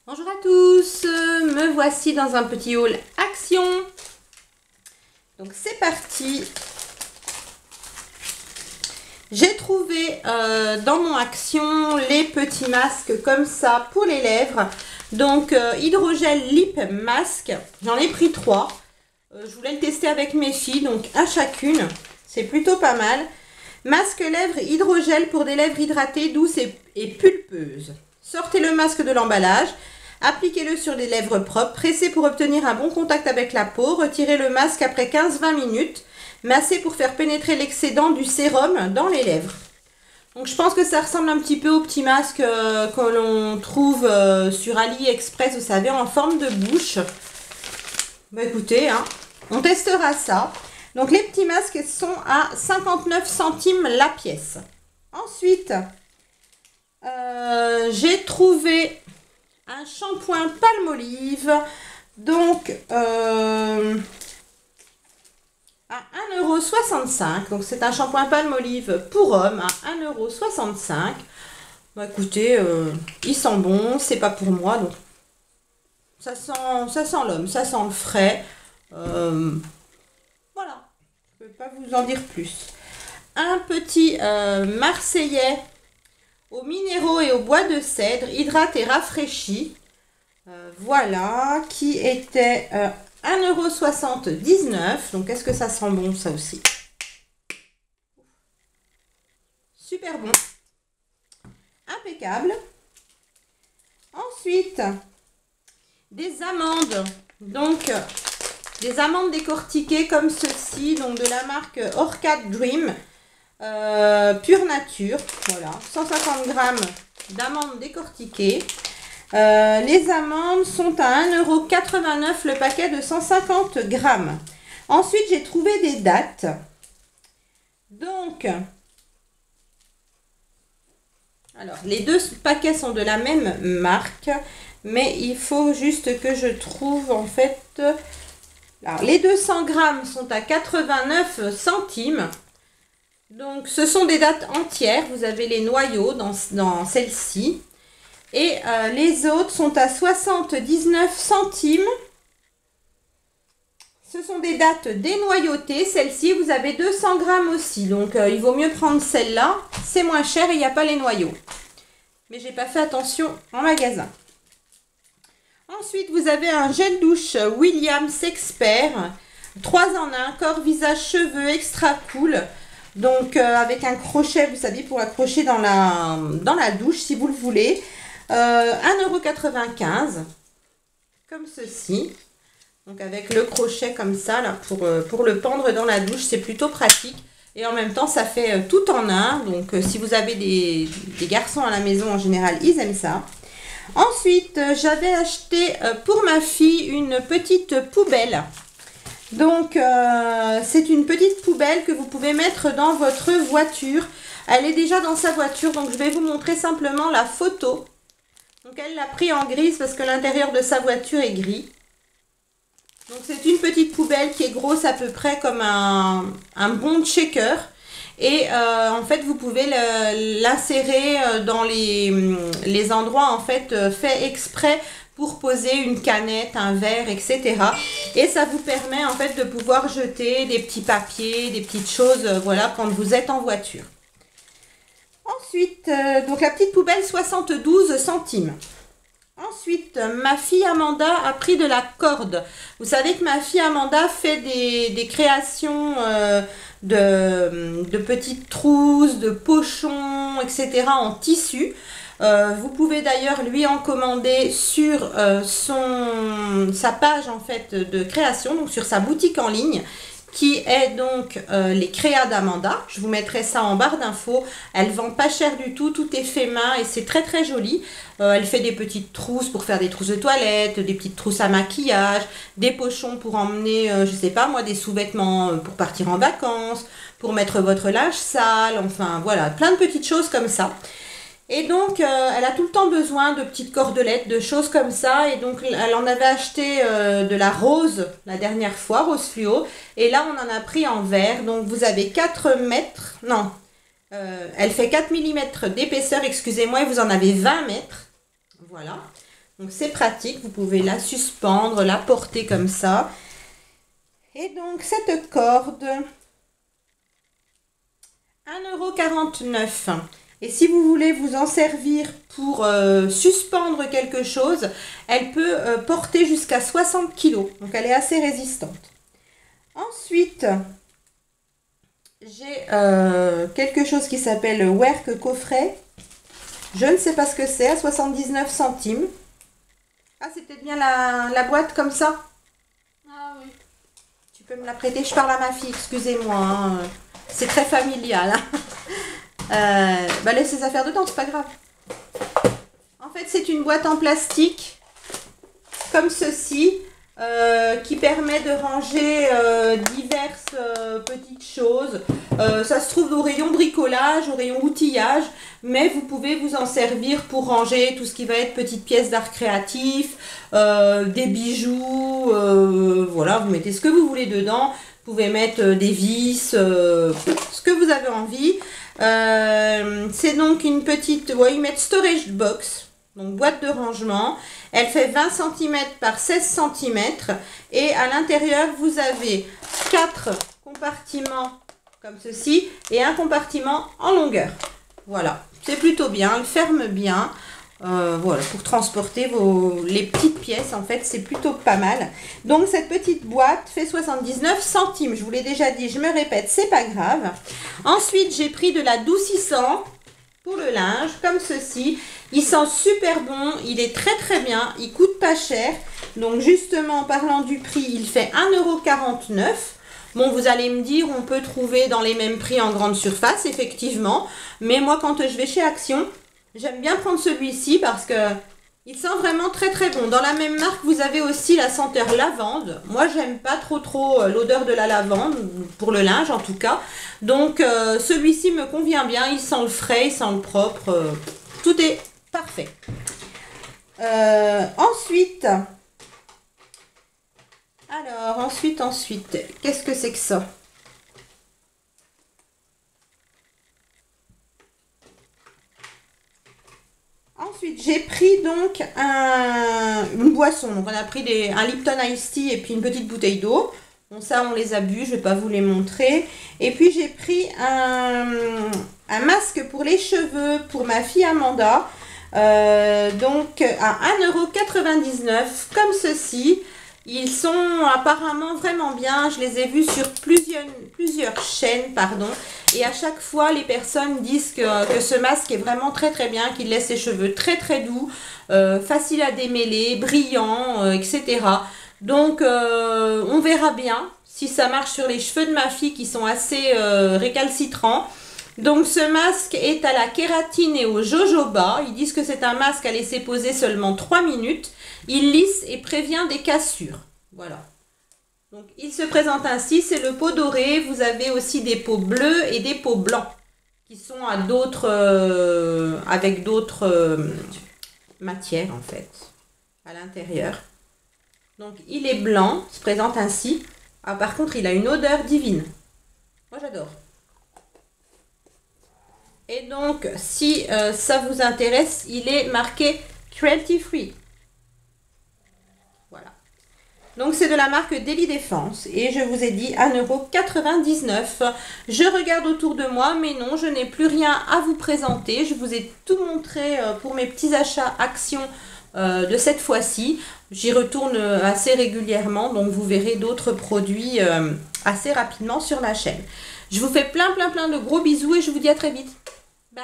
Bonjour à tous, me voici dans un petit haul action. Donc c'est parti. J'ai trouvé dans mon action les petits masques comme ça pour les lèvres. Donc hydrogel lip masque, j'en ai pris 3. Je voulais le tester avec mes filles, donc un chacune. C'est plutôt pas mal. Masque lèvres hydrogel pour des lèvres hydratées, douces et pulpeuses. Sortez le masque de l'emballage. Appliquez-le sur les lèvres propres, pressez pour obtenir un bon contact avec la peau, retirez le masque après 15-20 minutes, massez pour faire pénétrer l'excédent du sérum dans les lèvres. Donc je pense que ça ressemble un petit peu au petit masque que l'on trouve sur AliExpress, vous savez, en forme de bouche. Bah écoutez, hein, on testera ça. Donc les petits masques sont à 59 centimes la pièce. Ensuite, j'ai trouvé un shampoing Palmolive, donc à 1,65 €. Donc c'est un shampoing Palmolive pour homme à 1,65 €. Bah écoutez, il sent bon, c'est pas pour moi, donc ça sent l'homme, ça sent le frais. Voilà, je peux pas vous en dire plus. Un petit Marseillais aux minéraux et au bois de cèdre, hydrate et rafraîchit. Voilà, qui était 1,79 €. Donc, est-ce que ça sent bon, ça aussi? Super bon. Impeccable. Ensuite, des amandes. Donc, des amandes décortiquées comme ceci, donc de la marque Orchid Dream. Pure nature, voilà, 150 g d'amandes décortiquées. Les amandes sont à 1,89 € le paquet de 150 g. Ensuite, j'ai trouvé des dattes. Donc, alors, les deux paquets sont de la même marque, mais il faut juste que je trouve en fait. Alors, les 200 g sont à 89 centimes. Donc, ce sont des dattes entières. Vous avez les noyaux dans celle-ci. Et les autres sont à 79 centimes. Ce sont des dattes dénoyautées. Celle-ci, vous avez 200 g aussi. Donc, il vaut mieux prendre celle-là. C'est moins cher et il n'y a pas les noyaux. Mais j'ai pas fait attention en magasin. Ensuite, vous avez un gel douche Williams Expert. 3 en 1. Corps, visage, cheveux, extra cool. Donc, avec un crochet, vous savez, pour accrocher dans la douche, si vous le voulez. 1,95 €, comme ceci. Donc, avec le crochet comme ça, là, pour le pendre dans la douche, c'est plutôt pratique. Et en même temps, ça fait tout en un. Donc, si vous avez des garçons à la maison, en général, ils aiment ça. Ensuite, j'avais acheté pour ma fille une petite poubelle. Donc, c'est une petite poubelle que vous pouvez mettre dans votre voiture. Elle est déjà dans sa voiture, donc je vais vous montrer simplement la photo. Donc, elle l'a pris en grise parce que l'intérieur de sa voiture est gris. Donc, c'est une petite poubelle qui est grosse à peu près comme un bon shaker. Et en fait, vous pouvez l'insérer dans les endroits en fait faits exprès pour poser une canette, un verre, etc. Et ça vous permet en fait de pouvoir jeter des petits papiers, des petites choses, voilà, quand vous êtes en voiture. Ensuite, donc la petite poubelle 72 centimes. Ensuite, ma fille Amanda a pris de la corde. Vous savez que ma fille Amanda fait des créations de petites trousses, de pochons, etc. en tissu. Vous pouvez d'ailleurs lui en commander sur sa page en fait de création, donc sur sa boutique en ligne, qui est donc les créas d'Amanda. Je vous mettrai ça en barre d'infos. Elle vend pas cher du tout, tout est fait main et c'est très très joli. Elle fait des petites trousses pour faire des trousses de toilette, des petites trousses à maquillage, des pochons pour emmener, je sais pas moi, des sous-vêtements pour partir en vacances, pour mettre votre linge sale, enfin voilà, plein de petites choses comme ça. Et donc, elle a tout le temps besoin de petites cordelettes, de choses comme ça. Et donc, elle en avait acheté de la rose la dernière fois, rose fluo. Et là, on en a pris en vert. Donc, vous avez 4 mètres. Non, elle fait 4 mm d'épaisseur, excusez-moi. Et vous en avez 20 mètres. Voilà. Donc c'est pratique, vous pouvez la suspendre, la porter comme ça. Et donc cette corde, 1,49 €. Et si vous voulez vous en servir pour suspendre quelque chose, elle peut porter jusqu'à 60 kg. Donc elle est assez résistante. Ensuite, j'ai quelque chose qui s'appelle Werk Coffret. Je ne sais pas ce que c'est, à 79 centimes. Ah, c'est peut-être bien la boîte comme ça? Ah oui. Tu peux me la prêter? Je parle à ma fille, excusez-moi. Hein. C'est très familial. Hein. Bah, laisse ses affaires dedans, c'est pas grave. En fait, c'est une boîte en plastique, comme ceci, qui permet de ranger diverses petites choses. Ça se trouve au rayon bricolage, au rayon outillage, mais vous pouvez vous en servir pour ranger tout ce qui va être petites pièces d'art créatif, des bijoux, voilà, vous mettez ce que vous voulez dedans. Vous pouvez mettre des vis, ce que vous avez envie. C'est donc une petite, ils mettent storage box, donc boîte de rangement. Elle fait 20 cm par 16 cm et à l'intérieur vous avez 4 compartiments comme ceci et un compartiment en longueur. Voilà, c'est plutôt bien, elle ferme bien. Voilà, pour transporter les petites pièces, en fait, c'est plutôt pas mal. Donc, cette petite boîte fait 79 centimes. Je vous l'ai déjà dit, je me répète, c'est pas grave. Ensuite, j'ai pris de l'adoucissant pour le linge, comme ceci. Il sent super bon, il est très très bien, il coûte pas cher. Donc, justement, en parlant du prix, il fait 1,49 €. Bon, vous allez me dire, on peut trouver dans les mêmes prix en grande surface, effectivement. Mais moi, quand je vais chez Action, j'aime bien prendre celui-ci parce que il sent vraiment très très bon. Dans la même marque, vous avez aussi la senteur lavande. Moi, j'aime pas trop l'odeur de la lavande, pour le linge en tout cas. Donc, celui-ci me convient bien. Il sent le frais, il sent le propre. Tout est parfait. Ensuite, qu'est-ce que c'est que ça ? Ensuite, j'ai pris donc une boisson. Donc, on a pris un Lipton Ice Tea et puis une petite bouteille d'eau. Bon, ça, on les a bu. Je ne vais pas vous les montrer. Et puis, j'ai pris un masque pour les cheveux pour ma fille Amanda. Donc, à 1,99 € comme ceci. Ils sont apparemment vraiment bien. Je les ai vus sur plusieurs chaînes, pardon. Et à chaque fois, les personnes disent que ce masque est vraiment très très bien, qu'il laisse les cheveux très très doux, facile à démêler, brillant, etc. Donc, on verra bien si ça marche sur les cheveux de ma fille qui sont assez récalcitrants. Donc, ce masque est à la kératine et au jojoba. Ils disent que c'est un masque à laisser poser seulement 3 minutes. Il lisse et prévient des cassures. Voilà. Donc, il se présente ainsi. C'est le pot doré. Vous avez aussi des pots bleus et des pots blancs qui sont avec d'autres matières, en fait, à l'intérieur. Donc, il est blanc. Il se présente ainsi. Ah, par contre, il a une odeur divine. Moi, j'adore. Et donc, si ça vous intéresse, il est marqué cruelty free. Voilà. Donc, c'est de la marque Daily Défense. Et je vous ai dit 1,99 €. Je regarde autour de moi, mais non, je n'ai plus rien à vous présenter. Je vous ai tout montré pour mes petits achats Action de cette fois-ci. J'y retourne assez régulièrement, donc vous verrez d'autres produits assez rapidement sur ma chaîne. Je vous fais plein de gros bisous et je vous dis à très vite. Bye.